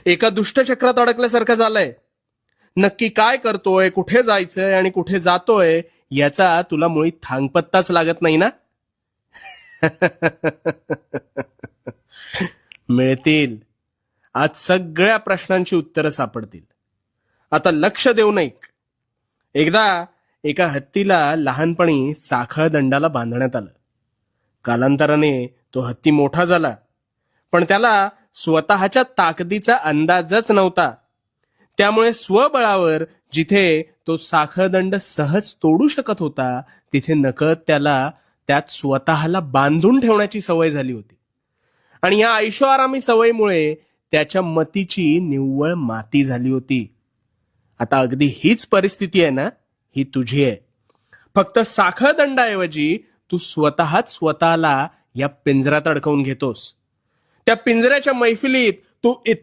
एका दुष्टचक्रात अडकल्यासारखं झालंय. नक्की काय करतोय, कुठे जायचंय आणि कुठे जातोय याचा तुला मुळी थांगपत्ताच लागत नाही ना. मिळतील. आज सगळ्या प्रश्नांची उत्तरं सापडतील. आता लक्ष देऊन ऐक. एकदा एका हत्तीला लहानपणी साखळ दंडाला बांधण्यात आलं. कालांतराने तो हत्ती मोठा झाला, पण त्याला स्वतःच्या ताकदीचा अंदाजच नव्हता. त्यामुळे स्वबळावर जिथे तो साखळदंड सहज तोडू शकत होता, तिथे नकळत त्याला त्यात स्वतःला बांधून ठेवण्याची सवय झाली होती. आणि या ऐशोआरामी सवयीमुळे त्याच्या मतीची निव्वळ माती झाली होती. आता अगदी हीच परिस्थिती आहे ना, ही तुझी आहे. फक्त साखळदंडाऐवजी तू स्वतःच स्वतःला या पिंजऱ्यात अडकवून घेतोस. त्या पिंजऱ्याच्या मैफिलीत तू